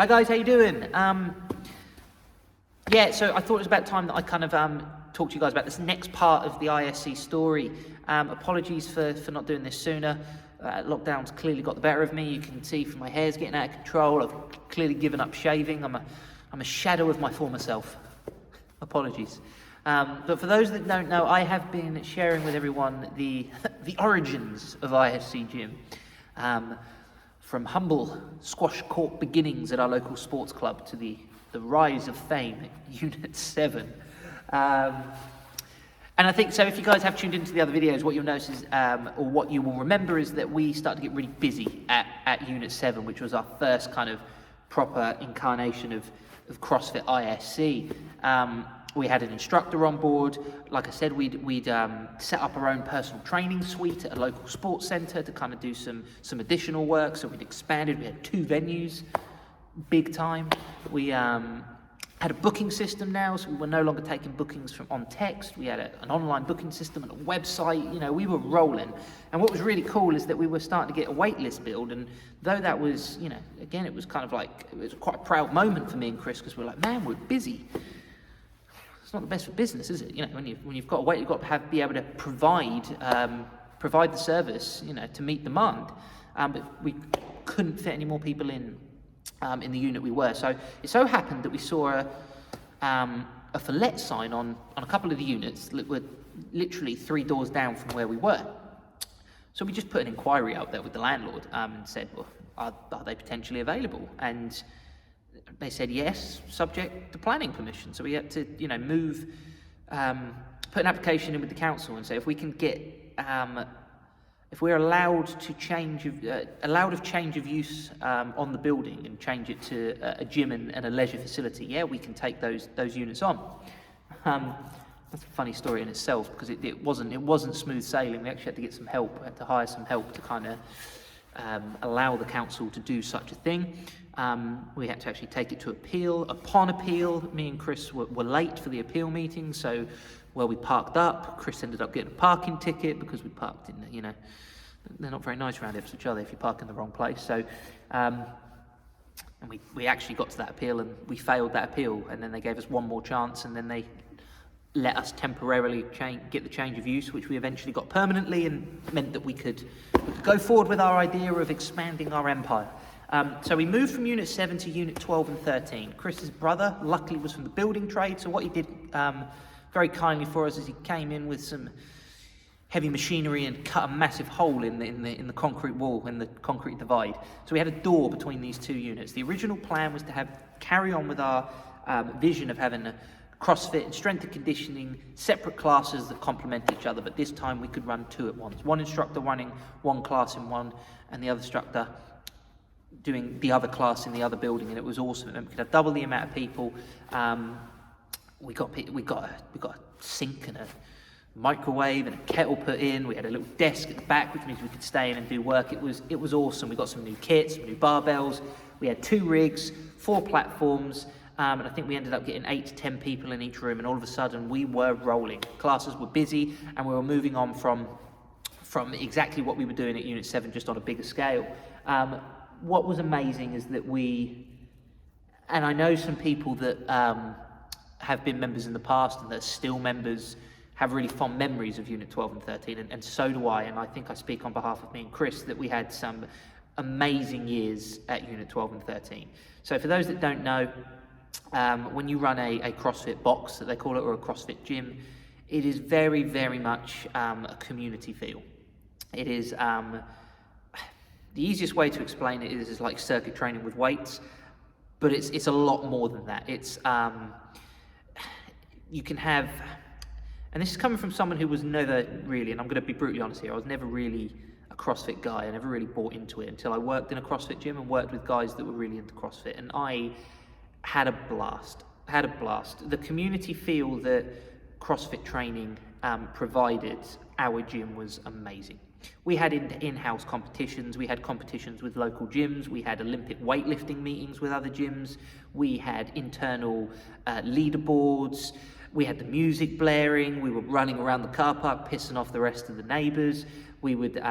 Hi guys, how you doing? Yeah, so I thought it was about time that I kind of talk to you guys about this next part of the ISC story. Apologies for not doing this sooner. Lockdown's clearly got the better of me. You can see from my hair's getting out of control. I've clearly given up shaving. I'm a shadow of my former self. Apologies. But for those that don't know, I have been sharing with everyone the origins of ISC Gym. From humble squash court beginnings at our local sports club to the rise of fame at Unit 7. And I think, so if you guys have tuned into the other videos, what you'll notice is, or what you will remember is that we started to get really busy at Unit 7, which was our first kind of proper incarnation of CrossFit ISC. We had an instructor on board. Like I said, we'd set up our own personal training suite at a local sports centre to kind of do some additional work. So we'd expanded. We had 2 venues, big time. We had a booking system now, so we were no longer taking bookings on text. We had an online booking system and a website. You know, we were rolling. And what was really cool is that we were starting to get a wait list build. And though that was, you know, again, it was kind of like, it was quite a proud moment for me and Chris, because we're like, man, we're busy. It's not the best for business, is it? You know, when you've got to wait, you've got to be able to provide the service, you know, to meet demand. But we couldn't fit any more people in the unit we were. So it so happened that we saw a for let sign on a couple of the units that were literally 3 doors down from where we were. So we just put an inquiry out there with the landlord and said, well, are they potentially available? And they said yes, subject to planning permission. So we had to, you know, put an application in with the council and say if we can get, if we're allowed of change of use on the building and change it to a gym and a leisure facility, yeah, we can take those units on. That's a funny story in itself, because it wasn't smooth sailing. We actually had to get some help. We had to hire some help to kind of allow the council to do such a thing. We had to actually take it to appeal. Upon appeal, me and Chris were late for the appeal meeting, so where we parked up, Chris ended up getting a parking ticket because we parked in, you know, they're not very nice around Ipswich, are they, if you park in the wrong place. So, and we actually got to that appeal and we failed that appeal, and then they gave us one more chance, and then they let us temporarily get the change of use, which we eventually got permanently, and meant that we could go forward with our idea of expanding our empire. So we moved from Unit 7 to Unit 12 and 13. Chris's brother, luckily, was from the building trade, so what he did very kindly for us is he came in with some heavy machinery and cut a massive hole in the concrete wall, in the concrete divide. So we had a door between these 2 units. The original plan was to carry on with our vision of having a CrossFit and strength and conditioning, separate classes that complement each other, but this time we could run 2 at once. One instructor running one class in one, and the other instructor doing the other class in the other building, and it was awesome. And we could have double the amount of people. We got a sink and a microwave and a kettle put in. We had a little desk at the back, which means we could stay in and do work. It was awesome. We got some new kits, some new barbells. We had 2 rigs, 4 platforms. And I think we ended up getting 8 to 10 people in each room, and all of a sudden we were rolling. Classes were busy, and we were moving on from exactly what we were doing at Unit 7, just on a bigger scale. What was amazing is that and I know some people that have been members in the past and that are still members have really fond memories of Unit 12 and 13, and so do I, and I think I speak on behalf of me and Chris that we had some amazing years at Unit 12 and 13. So for those that don't know, when you run a CrossFit box, that they call it, or a CrossFit gym, it is very, very much a community feel. It is, the easiest way to explain it is like circuit training with weights, but it's a lot more than that. It's, you can have, and this is coming from someone who was never really, and I'm going to be brutally honest here, I was never really a CrossFit guy. I never really bought into it until I worked in a CrossFit gym and worked with guys that were really into CrossFit, and I had a blast. The community feel that CrossFit training provided our gym was amazing. We had in-house competitions, we had competitions with local gyms, we had Olympic weightlifting meetings with other gyms, we had internal leaderboards, we had the music blaring, we were running around the car park pissing off the rest of the neighbours, we would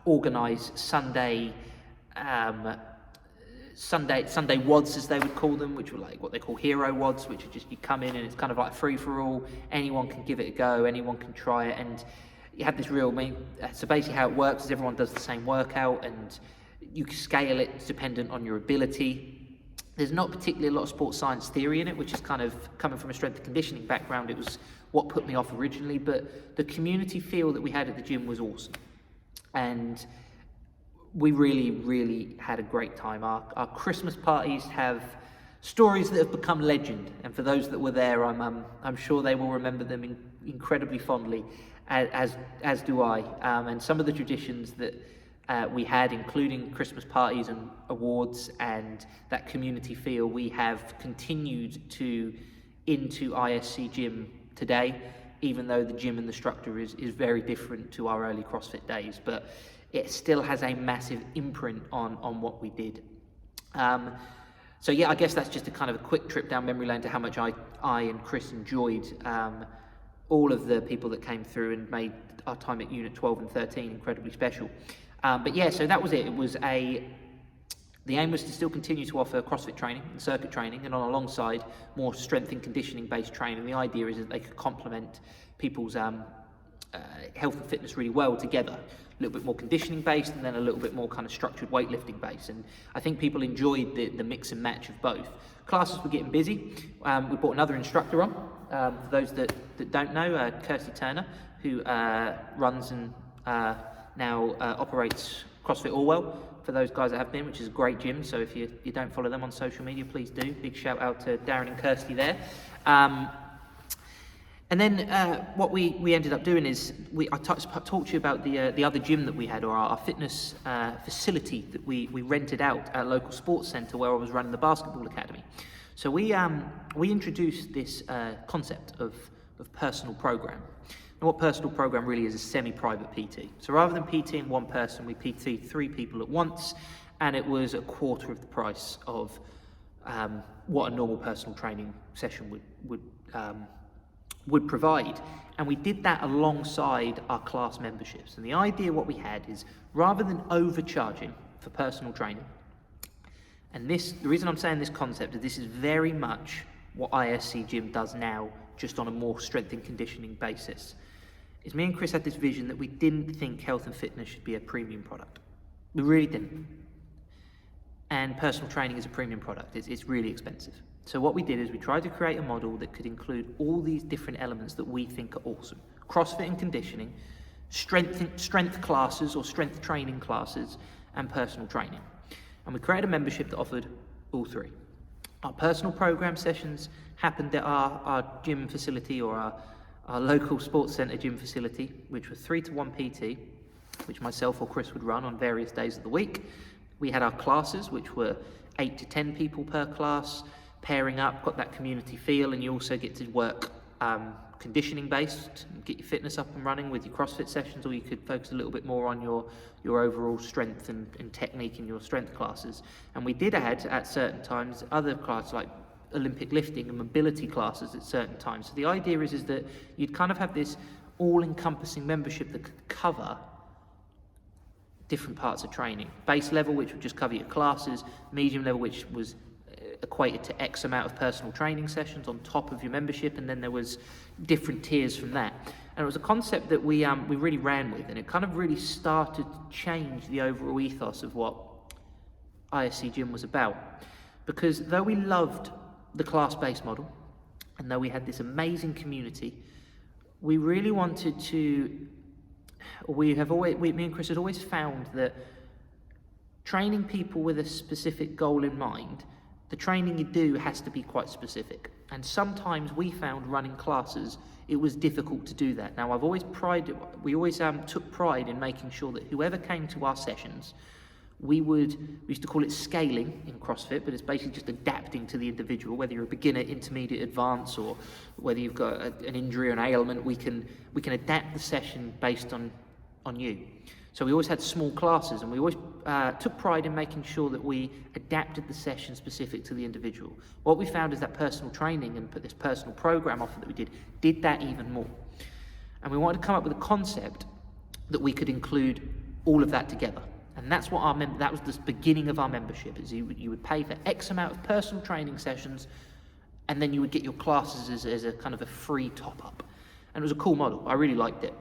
organise Sunday Sunday WODs, as they would call them, which were like what they call hero WODs, which are just, you come in and it's kind of like free for all. Anyone can give it a go, anyone can try it, and you have this so basically how it works is everyone does the same workout, and you can scale it dependent on your ability. There's not particularly a lot of sports science theory in it, which is kind of coming from a strength and conditioning background. It was what put me off originally, but the community feel that we had at the gym was awesome. And we really had a great time. Our Christmas parties have stories that have become legend, and for those that were there, I'm sure they will remember them incredibly fondly, as do I. And some of the traditions that we had, including Christmas parties and awards and that community feel, we have continued into ISC gym today, even though the gym and the structure is very different to our early CrossFit days, but it still has a massive imprint on what we did. So yeah, I guess that's just a kind of a quick trip down memory lane to how much I and Chris enjoyed all of the people that came through and made our time at Unit 12 and 13 incredibly special. But yeah, so that was it. The aim was to still continue to offer CrossFit training and circuit training, and on alongside more strength and conditioning based training. The idea is that they could complement people's health and fitness really well together. A little bit more conditioning based, and then a little bit more kind of structured weightlifting based. And I think people enjoyed the mix and match of both. Classes were getting busy. We brought another instructor on. For those that don't know, Kirsty Turner, who runs and now operates CrossFit Orwell, for those guys that have been, which is a great gym. So if you don't follow them on social media, please do. Big shout out to Darren and Kirsty there. And then what we ended up doing is I talked to you about the other gym that we had, or our fitness facility that we rented out at a local sports centre where I was running the basketball academy. So we introduced this concept of personal program. And what personal program really is semi-private PT. So rather than PTing one person, we PT 3 people at once, and it was a quarter of the price of what a normal personal training session would provide. And we did that alongside our class memberships. And the idea what we had is, rather than overcharging for personal training, and the reason I'm saying this concept is this is very much what ISC Gym does now, just on a more strength and conditioning basis, is me and Chris had this vision that we didn't think health and fitness should be a premium product. We really didn't. And personal training is a premium product. It's really expensive. So what we did is we tried to create a model that could include all these different elements that we think are awesome. CrossFit and conditioning, strength classes or strength training classes, and personal training. And we created a membership that offered all 3. Our personal program sessions happened at our gym facility, or our local sports centre gym facility, which was 3-to-1 PT, which myself or Chris would run on various days of the week. We had our classes, which were 8 to 10 people per class, pairing up, got that community feel, and you also get to work conditioning based, get your fitness up and running with your CrossFit sessions, or you could focus a little bit more on your overall strength and technique in your strength classes. And we did add at certain times other classes like Olympic lifting and mobility classes at certain times. So the idea is that you'd kind of have this all-encompassing membership that could cover different parts of training. Base level, which would just cover your classes; medium level, which was equated to X amount of personal training sessions on top of your membership, and then there was different tiers from that. And it was a concept that we really ran with, and it kind of really started to change the overall ethos of what ISC Gym was about. Because though we loved the class-based model, and though we had this amazing community, we really wanted to, me and Chris had always found that training people with a specific goal in mind, the training you do has to be quite specific. And sometimes we found running classes, it was difficult to do that. Now, we always took pride in making sure that whoever came to our sessions, we used to call it scaling in CrossFit, but it's basically just adapting to the individual, whether you're a beginner, intermediate, advanced, or whether you've got an injury or an ailment, we can adapt the session based on you. So we always had small classes, and we always took pride in making sure that we adapted the session specific to the individual. What we found is that personal training and this personal program offer that we did that even more. And we wanted to come up with a concept that we could include all of that together. And that's what that was the beginning of our membership, is you would pay for X amount of personal training sessions, and then you would get your classes as a kind of a free top-up. And it was a cool model. I really liked it.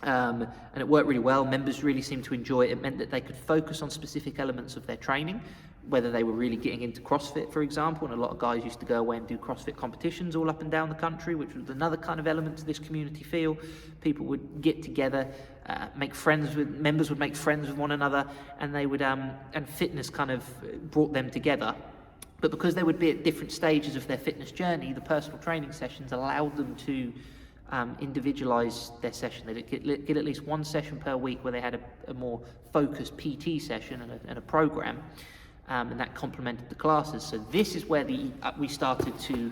And it worked really well. Members really seemed to enjoy it. It meant that they could focus on specific elements of their training, whether they were really getting into CrossFit, for example, and a lot of guys used to go away and do CrossFit competitions all up and down the country, which was another kind of element to this community feel. People would get together, members would make friends with one another, and they would, and fitness kind of brought them together. But because they would be at different stages of their fitness journey, the personal training sessions allowed them to individualize their session. They'd get at least one session per week where they had a more focused PT session and a program, and that complemented the classes. So this is where we started to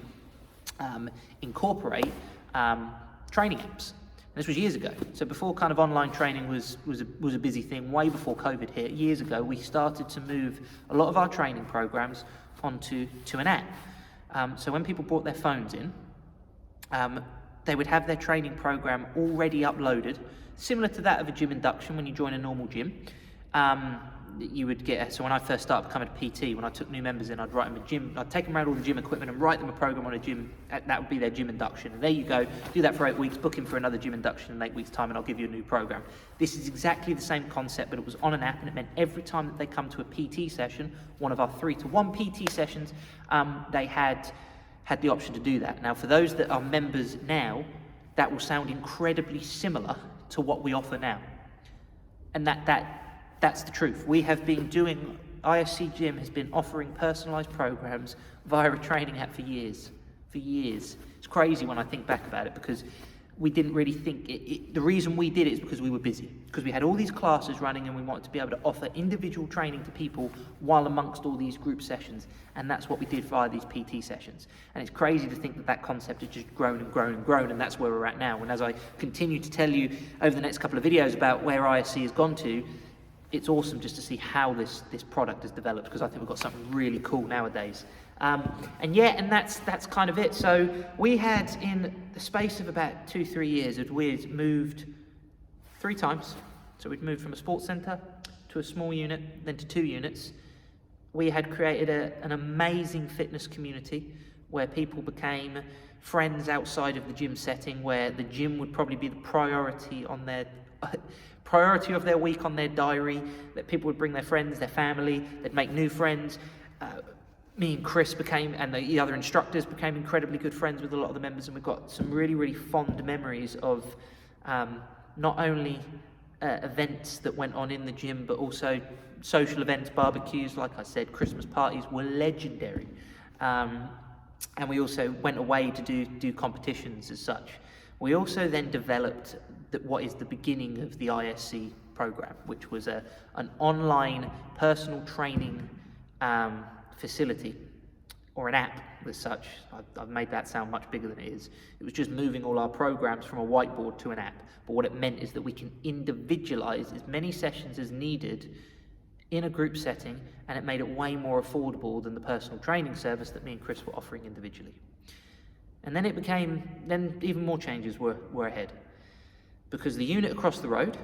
incorporate training apps. This was years ago. So before kind of online training was a busy thing, way before COVID hit, years ago, we started to move a lot of our training programs onto an app. So when people brought their phones in, they would have their training program already uploaded, similar to that of a gym induction when you join a normal gym. You would get, so when I first started becoming a PT, when I took new members in, I'd write them I'd take them around all the gym equipment and write them a program on a gym. That would be their gym induction. And there you go, do that for 8 weeks, book in for another gym induction in 8 weeks' time, and I'll give you a new program. This is exactly the same concept, but it was on an app, and it meant every time that they come to a PT session, one of our 3-to-1 PT sessions, they had the option to do that. Now, for those that are members now, that will sound incredibly similar to what we offer now. And that's the truth. We have been doing, ISC Gym has been offering personalized programs via a training app for years. It's crazy when I think back about it, because we didn't really think the reason we did it is because we were busy, because we had all these classes running and we wanted to be able to offer individual training to people while amongst all these group sessions, and that's what we did via these PT sessions. And it's crazy to think that concept has just grown and grown and grown, and that's where we're at now. And as I continue to tell you over the next couple of videos about where ISC has gone to, it's awesome just to see how this product has developed, because I think we've got something really cool nowadays. And that's kind of it. So we had, in the space of about 2-3 years, we'd moved 3 times. So we'd moved from a sports centre to a small unit, then to 2 units. We had created an amazing fitness community where people became friends outside of the gym setting, where the gym would probably be the priority of their week on their diary, that people would bring their friends, their family, they'd make new friends. Me and Chris and the other instructors became incredibly good friends with a lot of the members, and we've got some really, really fond memories of not only events that went on in the gym, but also social events, barbecues. Like I said, Christmas parties were legendary. And we also went away to do competitions as such. We also then developed what is the beginning of the ISC program, which was an online personal training facility, or an app as such. I've made that sound much bigger than it is. It was just moving all our programs from a whiteboard to an app. But what it meant is that we can individualize as many sessions as needed in a group setting, and it made it way more affordable than the personal training service that me and Chris were offering individually. And then then even more changes were ahead, because the unit across the road,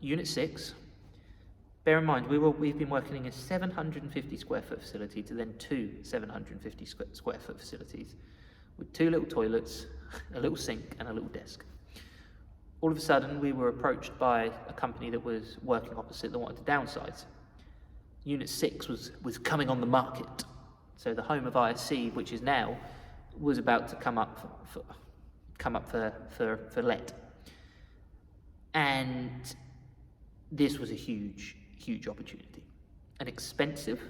Unit 6, bear in mind, we've been working in a 750 square foot facility to then 2 750 square foot facilities with 2 little toilets, a little sink, and a little desk. All of a sudden, we were approached by a company that was working opposite that wanted to downsize. Unit 6 was coming on the market. So the home of ISC, which is now, was about to come up for let. And this was a huge opportunity. An expensive,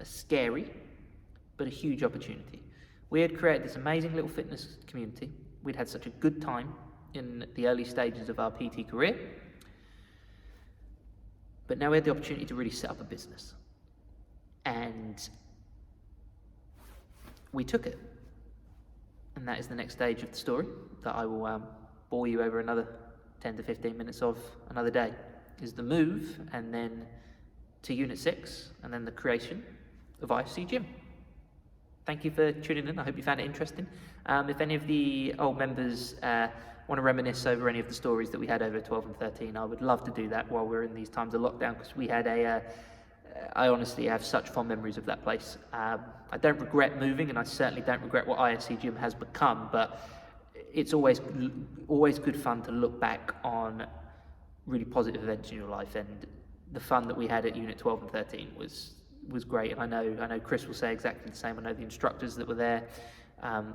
a scary, but a huge opportunity. We had created this amazing little fitness community. We'd had such a good time in the early stages of our PT career. But now we had the opportunity to really set up a business. And we took it. And that is the next stage of the story that I will bore you over another 10 to 15 minutes of another day, is the move, and then to Unit 6, and then the creation of ISC Gym. Thank you for tuning in. I hope you found it interesting. If any of the old members want to reminisce over any of the stories that we had over 12 and 13, I would love to do that while we're in these times of lockdown, because we had I honestly have such fond memories of that place. I don't regret moving, and I certainly don't regret what ISC Gym has become, but it's always good fun to look back on really positive events in your life, and the fun that we had at Unit 12 and 13 was great. And I know Chris will say exactly the same. I know the instructors that were there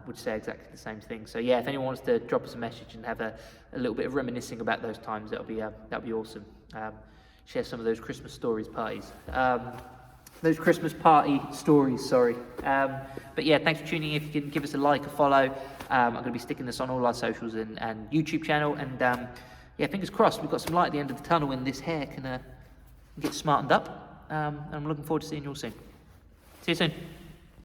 would say exactly the same thing. So yeah, if anyone wants to drop us a message and have a little bit of reminiscing about those times, that'll be awesome. Share some of those Christmas party stories, sorry. But yeah, thanks for tuning in. If you can give us a like, a follow, I'm going to be sticking this on all our socials and YouTube channel. And yeah, fingers crossed, we've got some light at the end of the tunnel and this hair can get smartened up. I'm looking forward to seeing you all soon. See you soon.